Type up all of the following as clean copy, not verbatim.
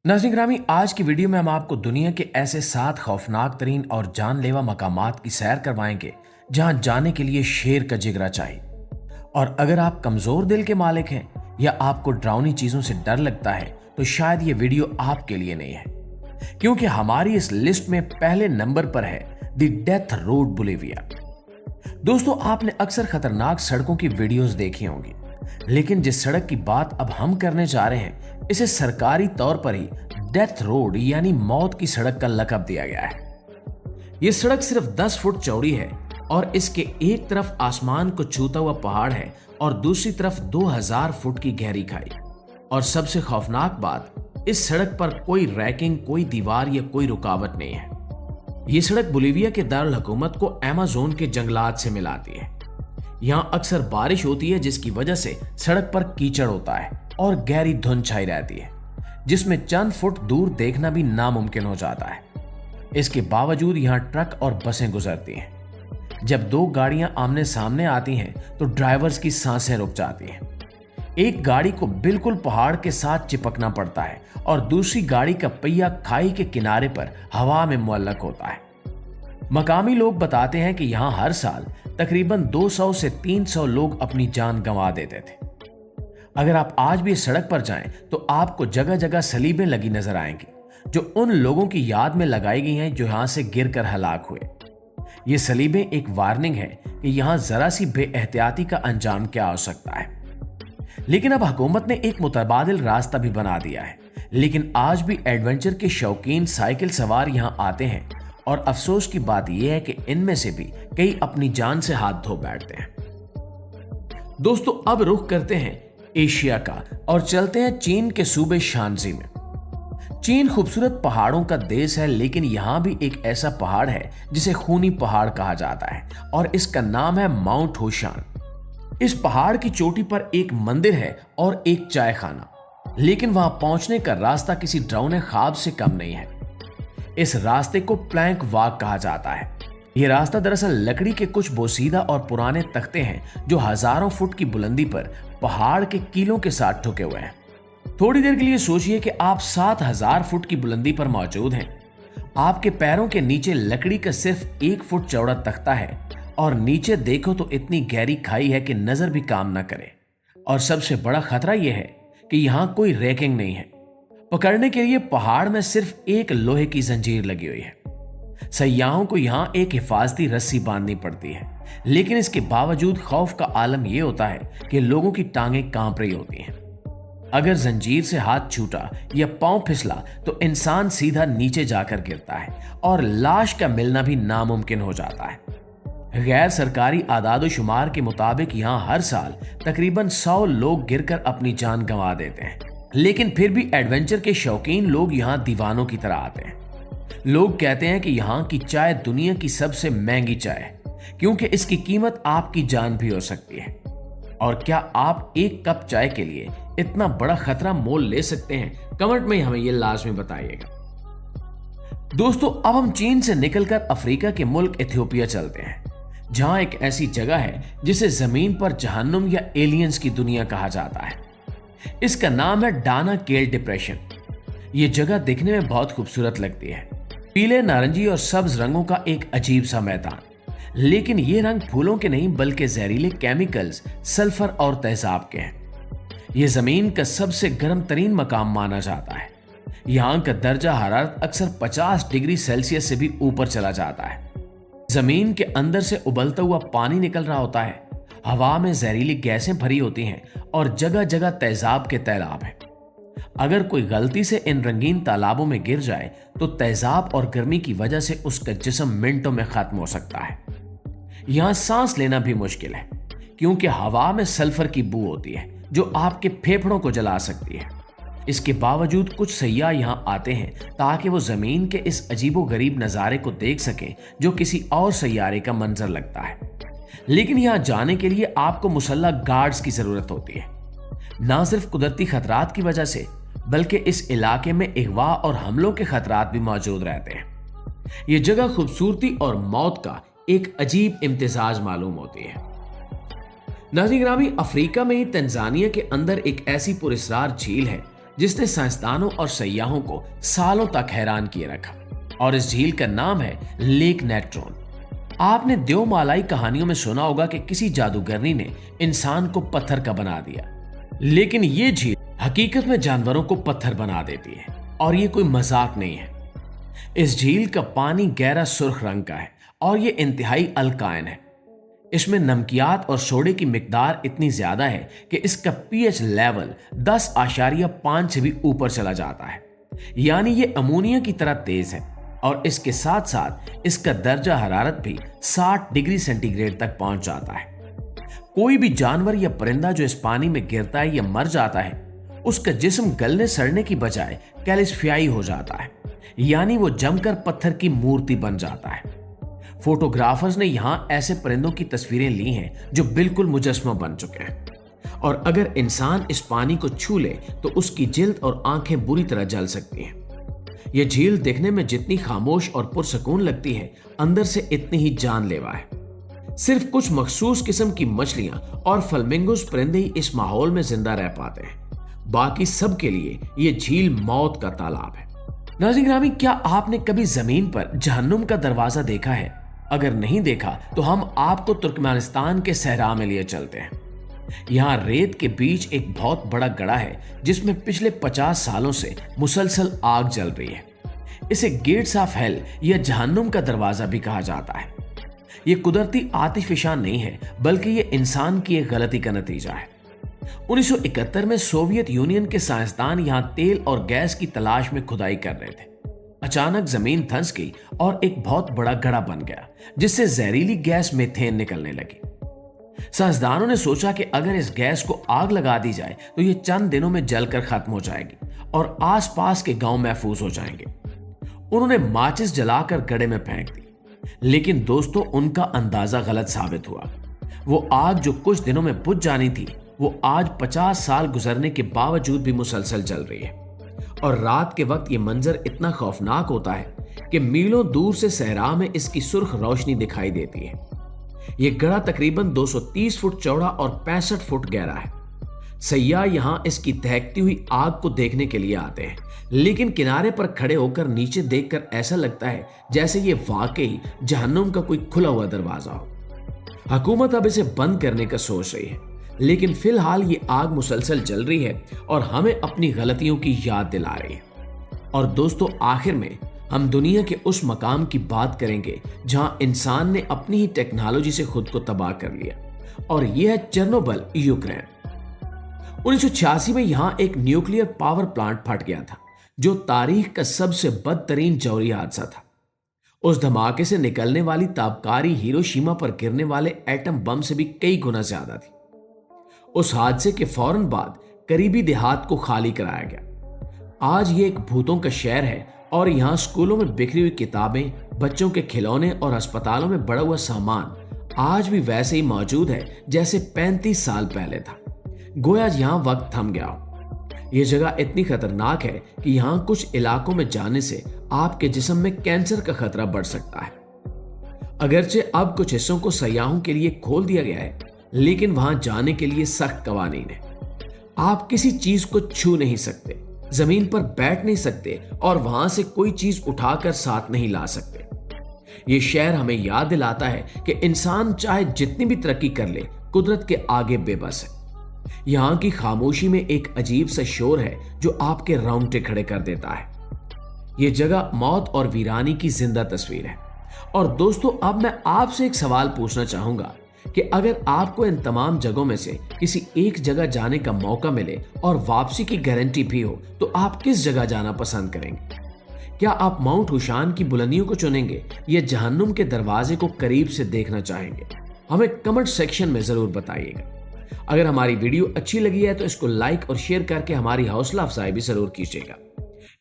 नाज़रीन ग्रामी, आज की वीडियो में हम आपको दुनिया के ऐसे 7 खौफनाक तरीन और जानलेवा मकामात की सैर करवाएंगे जहां जाने के लिए शेर का जिगरा चाहिए। और अगर आप कमजोर दिल के मालिक हैं या आपको डरावनी चीजों से डर लगता है तो शायद ये वीडियो आपके लिए नहीं है, क्योंकि हमारी इस लिस्ट में पहले नंबर पर है द डेथ रोड बोलिविया। दोस्तों, आपने अक्सर खतरनाक सड़कों की वीडियोस देखी होंगी, लेकिन जिस सड़क की बात अब हम करने जा रहे हैं इसे सरकारी तौर पर ही डेथ रोड यानी मौत की सड़क का लक़ब दिया गया है। यह सड़क सिर्फ 10 फुट चौड़ी है और इसके एक तरफ आसमान को छूता हुआ पहाड़ है और दूसरी तरफ 2000 फुट की गहरी खाई। और सबसे खौफनाक बात, इस सड़क पर कोई रैकिंग, कोई दीवार या कोई रुकावट नहीं है। यह सड़क बोलिविया के दारुल हुकूमत को अमेज़न के जंगलात से मिलाती है। यहाँ अक्सर बारिश होती है जिसकी वजह से सड़क पर कीचड़ होता है और गहरी धुंध छाई रहती है, जिसमें चंद फुट दूर देखना भी नामुमकिन हो जाता है। इसके बावजूद यहाँ ट्रक और बसें गुजरती हैं। जब दो गाड़ियां आमने सामने आती हैं तो ड्राइवर्स की सांसें रुक जाती हैं। एक गाड़ी को बिल्कुल पहाड़ के साथ चिपकना पड़ता है और दूसरी गाड़ी का पहिया खाई के किनारे पर हवा में मुअल्लक होता है। मकामी लोग बताते हैं कि यहाँ हर साल तकरीबन 200 से 300 लोग अपनी जान गंवा देते थे। अगर आप आज भी इस सड़क पर जाएं तो आपको जगह जगह सलीबें लगी नजर आएंगी, जो उन लोगों की याद में लगाई गई हैं जो यहां से गिरकर हलाक हुए। ये सलीबें एक वार्निंग है कि यहां जरा सी बेएहतियाती का अंजाम क्या हो सकता है। लेकिन अब हुकूमत ने एक मुतबादिल रास्ता भी बना दिया है, लेकिन आज भी एडवेंचर के शौकीन साइकिल सवार यहां आते हैं और अफसोस की बात यह है कि इनमें से भी कई अपनी जान से हाथ धो बैठते हैं। दोस्तों, अब रुख करते हैं एशिया का और चलते हैं चीन के सूबे शांजी में। चीन खूबसूरत पहाड़ों का देश है, लेकिन यहां भी एक ऐसा पहाड़ है जिसे खूनी पहाड़ कहा जाता है और इसका नाम है माउंट होशान। इस पहाड़ की चोटी पर एक मंदिर है और एक चाय खाना, लेकिन वहां पहुंचने का रास्ता किसी डरावने ख्वाब से कम नहीं है। इस रास्ते को प्लैंक वॉक कहा जाता है। यह रास्ता दरअसल लकड़ी के कुछ बोसीदा और पुराने तख्ते हैं जो हजारों फुट की बुलंदी पर पहाड़ के कीलों के साथ ठुके हुए हैं। थोड़ी देर के लिए सोचिए कि आप 7000 फुट की बुलंदी पर मौजूद हैं। आपके पैरों के नीचे लकड़ी का सिर्फ 1 फुट चौड़ा तख्ता है और नीचे देखो तो इतनी गहरी खाई है कि नजर भी काम ना करे। और सबसे बड़ा खतरा यह है कि यहाँ कोई रैकिंग नहीं है। पकड़ने के लिए पहाड़ में सिर्फ एक लोहे की जंजीर लगी हुई है। सयाहों को यहाँ एक हिफाजती रस्सी बांधनी पड़ती है, लेकिन इसके बावजूद खौफ का आलम यह होता है कि लोगों की टांगें कांप रही होती हैं। अगर जंजीर से हाथ छूटा या पांव फिसला तो इंसान सीधा नीचे जाकर गिरता है और लाश का मिलना भी नामुमकिन हो जाता है। गैर सरकारी आदाद-ओ-शुमार के मुताबिक यहाँ हर साल तकरीबन 100 लोग गिरकर अपनी जान गंवा देते हैं, लेकिन फिर भी एडवेंचर के शौकीन लोग यहाँ दीवानों की तरह आते हैं। लोग कहते हैं कि यहाँ की चाय दुनिया की सबसे महंगी चाय है, क्योंकि इसकी कीमत आपकी जान भी हो सकती है। और क्या आप एक कप चाय के लिए इतना बड़ा खतरा मोल ले सकते हैं? कमेंट में हमें यह लाजमी बताइएगा। दोस्तों, अब हम चीन से निकलकर अफ्रीका के मुल्क इथियोपिया चलते हैं, जहां एक ऐसी जगह है जिसे जमीन पर जहन्नुम या एलियंस की दुनिया कहा जाता है। इसका नाम है डाना केल डिप्रेशन। यह जगह दिखने में बहुत खूबसूरत लगती है, पीले, नारंगी और सब्ज रंगों का एक अजीब सा मैदान। लेकिन ये रंग फूलों के नहीं बल्कि जहरीले केमिकल्स, सल्फर और तेजाब के हैं। यह जमीन का सबसे गर्म तरीन मकाम माना जाता है। यहाँ का दर्जा हरारत अक्सर 50 डिग्री सेल्सियस से भी ऊपर चला जाता है। जमीन के अंदर से उबलता हुआ पानी निकल रहा होता है, हवा में जहरीली गैसें भरी होती हैं और जगह जगह तेजाब के तैलाब हैं। अगर कोई गलती से इन रंगीन तालाबों में गिर जाए तो तेजाब और गर्मी की वजह से उसका जिस्म मिनटों में खत्म हो सकता है। यहाँ सांस लेना भी मुश्किल है, क्योंकि हवा में सल्फर की बू होती है जो आपके फेफड़ों को जला सकती है। इसके बावजूद कुछ सयाह यहाँ आते हैं ताकि वो जमीन के इस अजीबोगरीब नज़ारे को देख सकें जो किसी और सैयारे का मंजर लगता है। लेकिन यहाँ जाने के लिए आपको मुसल्लह गार्ड्स की जरूरत होती है, ना सिर्फ कुदरती खतरात की वजह से बल्कि इस इलाके में अगवा और हमलों के खतरात भी मौजूद रहते हैं। यह जगह खूबसूरती और मौत का एक अजीब इम्तिजाज मालूम होती है। नाज़रीन ग्रामी, अफ्रीका में ही तंजानिया के अंदर एक ऐसी पुरस्कार झील है जिसने साइंसदानों और सयाहों को सालों तक हैरान किए रखा। और इस झील का नाम है लेक नेट्रोन। आपने देवमालाई कहानियों में सुना होगा कि किसी जादूगरनी ने इंसान को पत्थर का बना दिया, लेकिन ये झील हकीकत में जानवरों को पत्थर बना देती है और ये कोई मजाक नहीं है। इस झील का पानी गहरा सुर्ख रंग का है और ये इंतहाई अल्काइन है। इसमें नमकियात और सोडे की मिकदार इतनी ज्यादा है कि इसका पीएच लेवल 10.5 से भी ऊपर चला जाता है, यानी ये अमोनिया की तरह तेज है। और इसके साथ साथ इसका दर्जा हरारत भी 60 डिग्री सेंटीग्रेड तक पहुंच जाता है। कोई भी जानवर या परिंदा जो इस पानी में गिरता है या मर जाता है, उसका जिस्म गलने सड़ने की बजाय कैल्सिफाई हो जाता है, यानी वो जमकर पत्थर की मूर्ति बन जाता है। फोटोग्राफर्स ने यहां ऐसे परिंदों की तस्वीरें ली हैं जो बिल्कुल मुजस्मा बन चुके हैं। और अगर इंसान इस पानी को छू ले तो उसकी जिल्द और आंखें बुरी तरह जल सकती हैं। यह झील देखने में जितनी खामोश और पुरसकून लगती है, अंदर से इतनी ही जानलेवा है। सिर्फ कुछ मखसूस किस्म की मछलियां और फ्लेमिंगोस परिंदे ही इस माहौल में जिंदा रह पाते हैं, बाकी सब के लिए यह झील मौत का तालाब है। नाज़रीन ग्रामी, क्या आपने कभी जमीन पर जहन्नुम का दरवाजा देखा है? अगर नहीं देखा तो हम आपको तुर्कमेनिस्तान के सहरा में लिए चलते हैं। यहाँ रेत के बीच एक बहुत बड़ा गड़ा है जिसमें पिछले 50 सालों से मुसलसल आग जल रही है। इसे गेट्स ऑफ हेल या जहन्नुम का दरवाजा भी कहा जाता है। ये कुदरती आतिशफशान नहीं है, बल्कि ये इंसान की एक गलती का नतीजा है। 1971 में सोवियत यूनियन के साइंसदान यहाँ तेल और गैस की तलाश में खुदाई कर रहे थे। अचानक जमीन धंस गई और एक बहुत बड़ा गड्ढा बन गया, जिससे जहरीली गैस मीथेन निकलने लगी। साइंसदानों ने सोचा कि अगर इस गैस को आग लगा दी जाए तो ये चंद दिनों में जलकर खत्म हो जाएगी और आसपास के गांव महफूज हो जाएंगे। उन्होंने माचिस जलाकर गड्ढे में फेंक दी, लेकिन दोस्तों उनका अंदाजा गलत साबित हुआ। वो आग जो कुछ दिनों में बुझ जानी थी, वो आज 50 साल गुजरने के बावजूद भी मुसलसल जल रही है। और रात के वक्त ये मंजर इतना खौफनाक होता है कि मीलों दूर से सहरा में इसकी सुर्ख रोशनी दिखाई देती है। ये गड्ढा तकरीबन 230 फुट चौड़ा और 65 फुट गहरा है। सयाह यहां इसकी दहकती हुई आग को देखने के लिए आते हैं, लेकिन किनारे पर खड़े होकर नीचे देखकर ऐसा लगता है जैसे ये वाकई जहन्नुम का कोई खुला हुआ दरवाजा हो। हुकूमत अब इसे बंद करने का सोच रही है, लेकिन फिलहाल ये आग मुसलसल जल रही है और हमें अपनी गलतियों की याद दिला रही है। और दोस्तों, आखिर में हम दुनिया के उस मकाम की बात करेंगे जहां इंसान ने अपनी ही टेक्नोलॉजी से खुद को तबाह कर लिया, और यह है चेर्नोबिल, यूक्रेन। 1986 में यहां एक न्यूक्लियर पावर प्लांट फट गया था, जो तारीख का सबसे बदतरीन जौहरी हादसा था। उस धमाके से निकलने वाली ताबकारी हिरोशिमा पर गिरने वाले एटम बम से भी कई गुना ज्यादा थी। उस हादसे के फौरन बाद करीबी देहात को खाली कराया गया। आज ये एक भूतों का शहर है और यहाँ स्कूलों में बिखरी हुई किताबें, बच्चों के खिलौने और अस्पतालों में बड़ा हुआ सामान आज भी वैसे ही मौजूद है जैसे 35 साल पहले था। गोया यहाँ वक्त थम गया हो। यह जगह इतनी खतरनाक है कि यहाँ कुछ इलाकों में जाने से आपके जिस्म में कैंसर का खतरा बढ़ सकता है। अगरचे अब कुछ हिस्सों को सयाहों के लिए खोल दिया गया है, लेकिन वहां जाने के लिए सख्त कवानीन है। आप किसी चीज को छू नहीं सकते, जमीन पर बैठ नहीं सकते और वहां से कोई चीज उठाकर साथ नहीं ला सकते। ये शहर हमें याद दिलाता है कि इंसान चाहे जितनी भी तरक्की कर ले, कुदरत के आगे बेबस है। यहां की खामोशी में एक अजीब सा शोर है जो आपके रोंगटे खड़े कर देता है। यह जगह मौत और वीरानी की जिंदा तस्वीर है। और दोस्तों, अब मैं आपसे एक सवाल पूछना चाहूंगा कि अगर आपको इन तमाम जगहों में से किसी एक जगह जाने का मौका मिले और वापसी की गारंटी भी हो, तो आप किस जगह जाना पसंद करेंगे? क्या आप माउंट हुशान की बुलंदियों को चुनेंगे या जहन्नुम के दरवाजे को करीब से देखना चाहेंगे? हमें कमेंट सेक्शन में जरूर बताइएगा। अगर हमारी वीडियो अच्छी लगी है तो इसको लाइक और शेयर करके हमारी हौसला अफजाई भी जरूर कीजिएगा।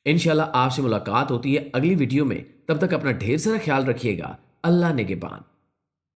इंशाल्लाह आपसे मुलाकात होती है अगली वीडियो में। तब तक अपना ढेर सारा ख्याल रखिएगा। अल्लाह निगहबान।